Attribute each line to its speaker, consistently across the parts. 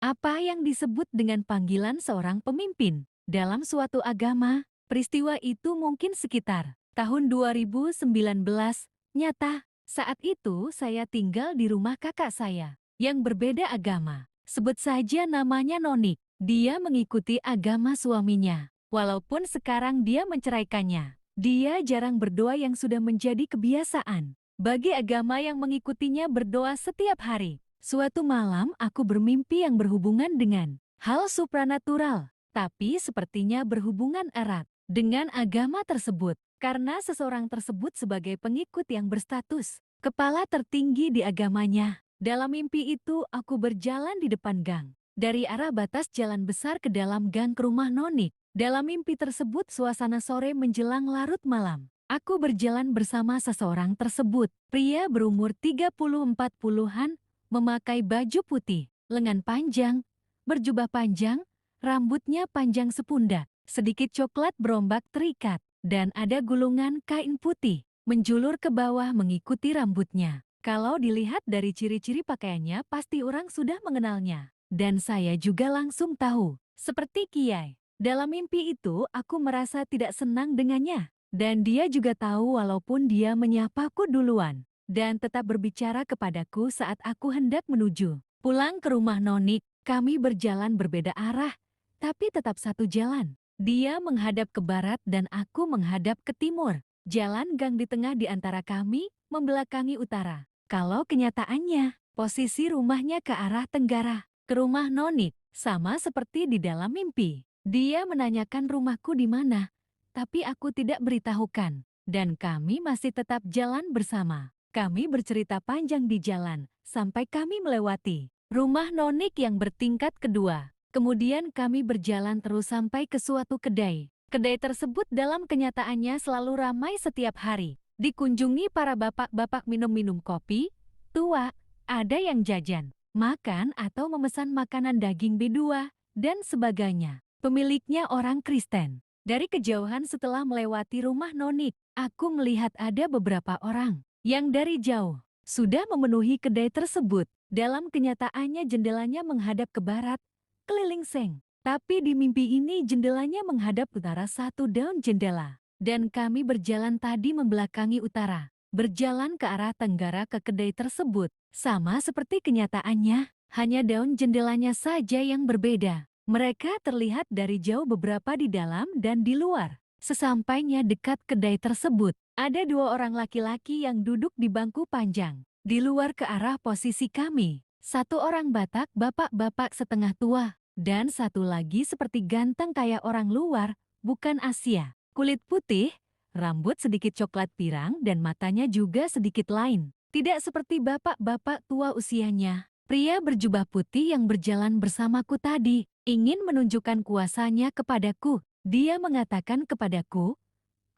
Speaker 1: Apa yang disebut dengan panggilan seorang pemimpin? Dalam suatu agama, peristiwa itu mungkin sekitar tahun 2019. Nyata, saat itu saya tinggal di rumah kakak saya yang berbeda agama. Sebut saja namanya Nonik. Dia mengikuti agama suaminya. Walaupun sekarang dia menceraikannya, dia jarang berdoa yang sudah menjadi kebiasaan. Bagi agama yang mengikutinya berdoa setiap hari. Suatu malam aku bermimpi yang berhubungan dengan hal supranatural, tapi sepertinya berhubungan erat dengan agama tersebut, karena seseorang tersebut sebagai pengikut yang berstatus kepala tertinggi di agamanya. Dalam mimpi itu aku berjalan di depan gang, dari arah batas jalan besar ke dalam gang ke rumah Nonik. Dalam mimpi tersebut suasana sore menjelang larut malam. Aku berjalan bersama seseorang tersebut, pria berumur 30-40-an, memakai baju putih, lengan panjang, berjubah panjang, rambutnya panjang sepundak, sedikit coklat berombak terikat, dan ada gulungan kain putih menjulur ke bawah mengikuti rambutnya. Kalau dilihat dari ciri-ciri pakaiannya, pasti orang sudah mengenalnya. Dan saya juga langsung tahu, seperti Kiai. Dalam mimpi itu, aku merasa tidak senang dengannya. Dan dia juga tahu walaupun dia menyapaku duluan dan tetap berbicara kepadaku saat aku hendak menuju pulang ke rumah Nonik. Kami berjalan berbeda arah, tapi tetap satu jalan. Dia menghadap ke barat dan aku menghadap ke timur. Jalan gang di tengah di antara kami membelakangi utara. Kalau kenyataannya, posisi rumahnya ke arah tenggara, ke rumah Nonik, sama seperti di dalam mimpi. Dia menanyakan rumahku di mana, tapi aku tidak beritahukan, dan kami masih tetap jalan bersama. Kami bercerita panjang di jalan, sampai kami melewati rumah Nonik yang bertingkat kedua. Kemudian kami berjalan terus sampai ke suatu kedai. Kedai tersebut dalam kenyataannya selalu ramai setiap hari. Dikunjungi para bapak-bapak minum-minum kopi, tua, ada yang jajan, makan atau memesan makanan daging B2, dan sebagainya. Pemiliknya orang Kristen. Dari kejauhan setelah melewati rumah Nonik, aku melihat ada beberapa orang yang dari jauh sudah memenuhi kedai tersebut. Dalam kenyataannya jendelanya menghadap ke barat, keliling seng. Tapi di mimpi ini jendelanya menghadap utara, satu daun jendela. Dan kami berjalan tadi membelakangi utara, berjalan ke arah tenggara ke kedai tersebut. Sama seperti kenyataannya, hanya daun jendelanya saja yang berbeda. Mereka terlihat dari jauh, beberapa di dalam dan di luar. Sesampainya dekat kedai tersebut, ada dua orang laki-laki yang duduk di bangku panjang. Di luar ke arah posisi kami, satu orang Batak, bapak-bapak setengah tua, dan satu lagi seperti ganteng kayak orang luar, bukan Asia. Kulit putih, rambut sedikit coklat pirang dan matanya juga sedikit lain. Tidak seperti bapak-bapak tua usianya. Pria berjubah putih yang berjalan bersamaku tadi ingin menunjukkan kuasanya kepadaku. Dia mengatakan kepadaku,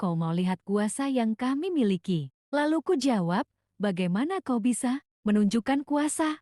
Speaker 1: "Kau mau lihat kuasa yang kami miliki?" Lalu ku jawab, "Bagaimana kau bisa menunjukkan kuasa?"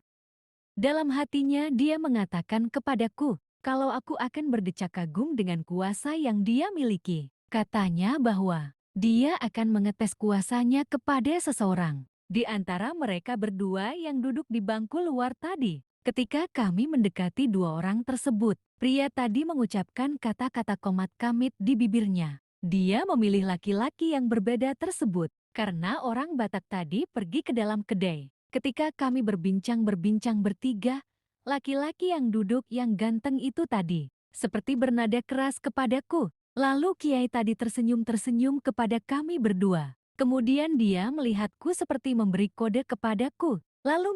Speaker 1: Dalam hatinya dia mengatakan kepadaku, kalau aku akan berdecak kagum dengan kuasa yang dia miliki. Katanya bahwa dia akan mengetes kuasanya kepada seseorang di antara mereka berdua yang duduk di bangku luar tadi. Ketika kami mendekati dua orang tersebut, pria tadi mengucapkan kata-kata komat kamit di bibirnya. Dia memilih laki-laki yang berbeda tersebut karena orang Batak tadi pergi ke dalam kedai. Ketika kami berbincang-berbincang bertiga, laki-laki yang duduk yang ganteng itu tadi seperti bernada keras kepadaku. Lalu Kiai tadi tersenyum-tersenyum kepada kami berdua. Kemudian dia melihatku seperti memberi kode kepadaku, lalu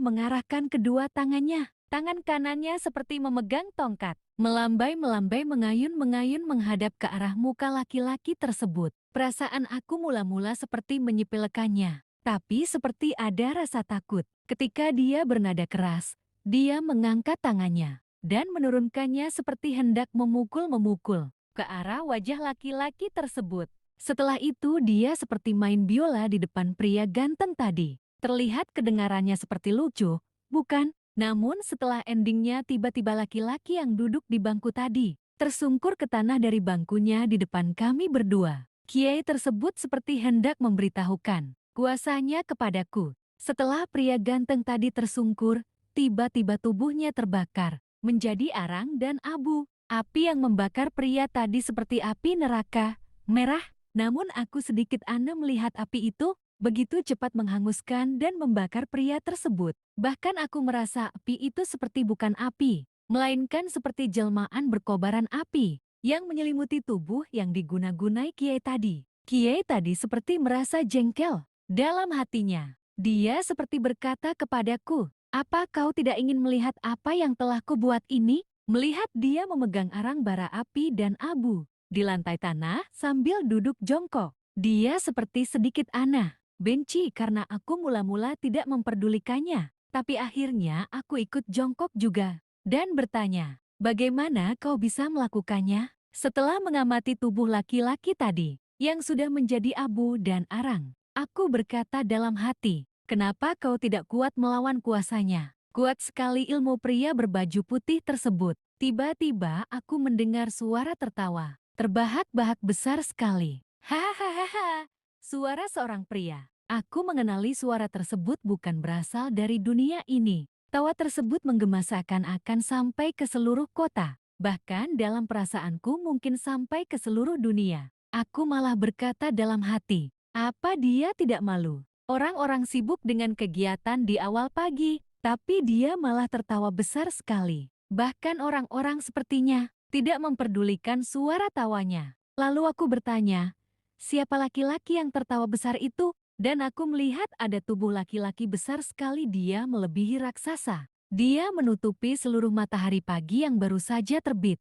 Speaker 1: mengarahkan kedua tangannya. Tangan kanannya seperti memegang tongkat, melambai-melambai, mengayun-mengayun menghadap ke arah muka laki-laki tersebut. Perasaan aku mula-mula seperti menyepelekannya, tapi seperti ada rasa takut. Ketika dia bernada keras, dia mengangkat tangannya dan menurunkannya seperti hendak memukul-memukul ke arah wajah laki-laki tersebut. Setelah itu dia seperti main biola di depan pria ganteng tadi. Terlihat kedengarannya seperti lucu, bukan? Namun setelah endingnya tiba-tiba laki-laki yang duduk di bangku tadi tersungkur ke tanah dari bangkunya di depan kami berdua. Kiai tersebut seperti hendak memberitahukan kuasanya kepadaku. Setelah pria ganteng tadi tersungkur, tiba-tiba tubuhnya terbakar menjadi arang dan abu. Api yang membakar pria tadi seperti api neraka, merah. Namun aku sedikit aneh melihat api itu begitu cepat menghanguskan dan membakar pria tersebut. Bahkan aku merasa api itu seperti bukan api, melainkan seperti jelmaan berkobaran api yang menyelimuti tubuh yang diguna-gunai Kiai tadi. Kiai tadi seperti merasa jengkel dalam hatinya. Dia seperti berkata kepadaku, "Apa kau tidak ingin melihat apa yang telah kubuat ini?" Melihat dia memegang arang bara api dan abu di lantai tanah sambil duduk jongkok. Dia seperti sedikit aneh, benci karena aku mula-mula tidak memperdulikannya. Tapi akhirnya aku ikut jongkok juga dan bertanya, "Bagaimana kau bisa melakukannya?" Setelah mengamati tubuh laki-laki tadi yang sudah menjadi abu dan arang, aku berkata dalam hati, "Kenapa kau tidak kuat melawan kuasanya?" Kuat sekali ilmu pria berbaju putih tersebut. Tiba-tiba aku mendengar suara tertawa. Terbahak-bahak besar sekali. Hahaha. Suara seorang pria. Aku mengenali suara tersebut bukan berasal dari dunia ini. Tawa tersebut menggema seakan-akan sampai ke seluruh kota. Bahkan dalam perasaanku mungkin sampai ke seluruh dunia. Aku malah berkata dalam hati, apa dia tidak malu? Orang-orang sibuk dengan kegiatan di awal pagi. Tapi dia malah tertawa besar sekali. Bahkan orang-orang sepertinya tidak memperdulikan suara tawanya. Lalu aku bertanya, siapa laki-laki yang tertawa besar itu? Dan aku melihat ada tubuh laki-laki besar sekali, dia melebihi raksasa. Dia menutupi seluruh matahari pagi yang baru saja terbit.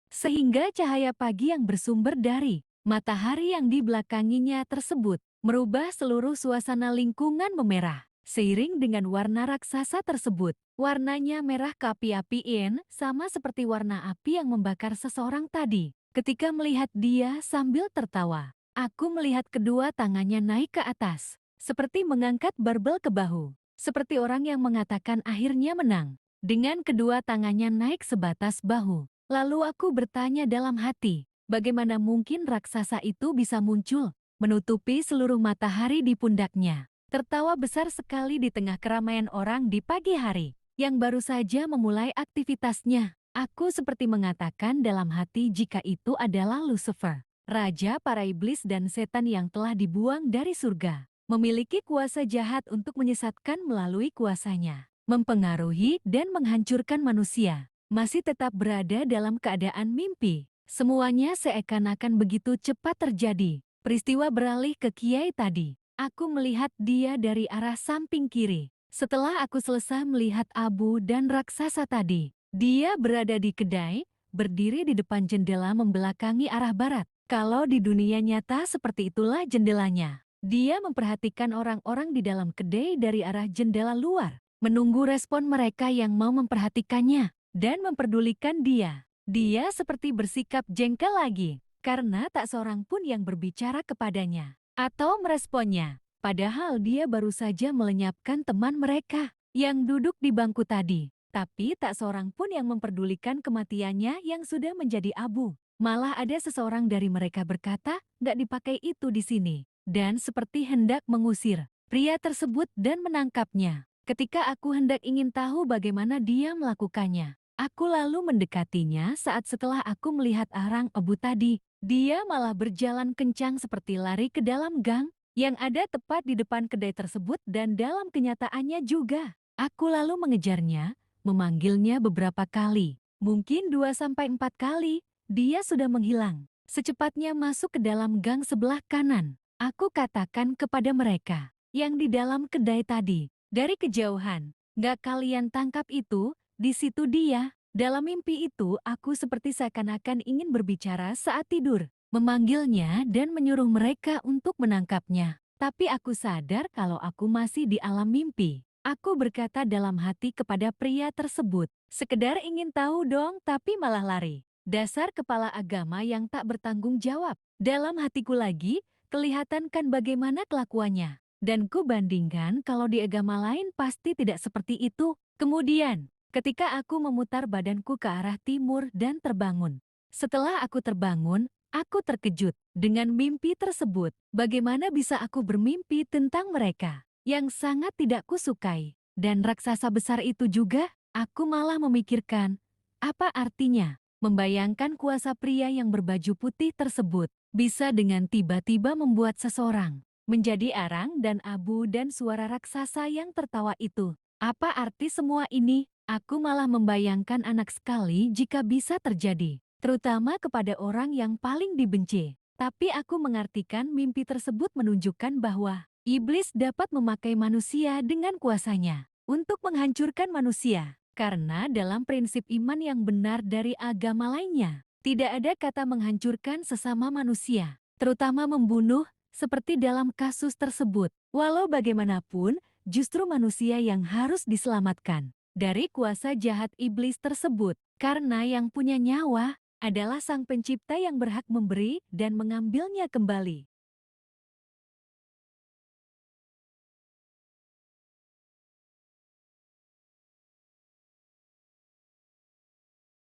Speaker 1: Sehingga cahaya pagi yang bersumber dari matahari yang dibelakanginya tersebut merubah seluruh suasana lingkungan memerah. Seiring dengan warna raksasa tersebut, warnanya merah keapi-apian sama seperti warna api yang membakar seseorang tadi. Ketika melihat dia sambil tertawa, aku melihat kedua tangannya naik ke atas, seperti mengangkat barbel ke bahu, seperti orang yang mengatakan akhirnya menang. Dengan kedua tangannya naik sebatas bahu, lalu aku bertanya dalam hati, bagaimana mungkin raksasa itu bisa muncul, menutupi seluruh matahari di pundaknya. Tertawa besar sekali di tengah keramaian orang di pagi hari, yang baru saja memulai aktivitasnya. Aku seperti mengatakan dalam hati jika itu adalah Lucifer, raja para iblis dan setan yang telah dibuang dari surga, memiliki kuasa jahat untuk menyesatkan melalui kuasanya, mempengaruhi dan menghancurkan manusia, masih tetap berada dalam keadaan mimpi. Semuanya seakan-akan begitu cepat terjadi. Peristiwa beralih ke Kiai tadi. Aku melihat dia dari arah samping kiri. Setelah aku selesai melihat abu dan raksasa tadi, dia berada di kedai, berdiri di depan jendela membelakangi arah barat. Kalau di dunia nyata seperti itulah jendelanya. Dia memperhatikan orang-orang di dalam kedai dari arah jendela luar, menunggu respon mereka yang mau memperhatikannya dan memperdulikan dia. Dia seperti bersikap jengkel lagi, karena tak seorang pun yang berbicara kepadanya atau meresponnya. Padahal dia baru saja melenyapkan teman mereka yang duduk di bangku tadi. Tapi tak seorang pun yang memperdulikan kematiannya yang sudah menjadi abu. Malah ada seseorang dari mereka berkata, "Nggak dipakai itu di sini." Dan seperti hendak mengusir pria tersebut dan menangkapnya. Ketika aku hendak ingin tahu bagaimana dia melakukannya, aku lalu mendekatinya saat setelah aku melihat arang abu tadi. Dia malah berjalan kencang seperti lari ke dalam gang yang ada tepat di depan kedai tersebut dan dalam kenyataannya juga. Aku lalu mengejarnya, memanggilnya beberapa kali. Mungkin 2 sampai 4 kali, dia sudah menghilang. Secepatnya masuk ke dalam gang sebelah kanan. Aku katakan kepada mereka yang di dalam kedai tadi, dari kejauhan, "Gak kalian tangkap itu, di situ dia." Dalam mimpi itu, aku seperti seakan-akan ingin berbicara saat tidur, memanggilnya dan menyuruh mereka untuk menangkapnya. Tapi aku sadar kalau aku masih di alam mimpi. Aku berkata dalam hati kepada pria tersebut, sekedar ingin tahu dong tapi malah lari. Dasar kepala agama yang tak bertanggung jawab. Dalam hatiku lagi, kelihatan kan bagaimana kelakuannya. Dan ku bandingkan kalau di agama lain pasti tidak seperti itu. Kemudian, ketika aku memutar badanku ke arah timur dan terbangun. Setelah aku terbangun, aku terkejut dengan mimpi tersebut. Bagaimana bisa aku bermimpi tentang mereka yang sangat tidak kusukai? Dan raksasa besar itu juga, aku malah memikirkan, Apa artinya? Membayangkan kuasa pria yang berbaju putih tersebut bisa dengan tiba-tiba membuat seseorang menjadi arang dan abu dan suara raksasa yang tertawa itu. Apa arti semua ini? Aku malah membayangkan anak sekali jika bisa terjadi, terutama kepada orang yang paling dibenci. Tapi aku mengartikan mimpi tersebut menunjukkan bahwa iblis dapat memakai manusia dengan kuasanya untuk menghancurkan manusia. Karena dalam prinsip iman yang benar dari agama lainnya, tidak ada kata menghancurkan sesama manusia, terutama membunuh, seperti dalam kasus tersebut. Walau bagaimanapun, justru manusia yang harus diselamatkan dari kuasa jahat iblis tersebut, karena yang punya nyawa adalah Sang Pencipta yang berhak memberi dan mengambilnya kembali.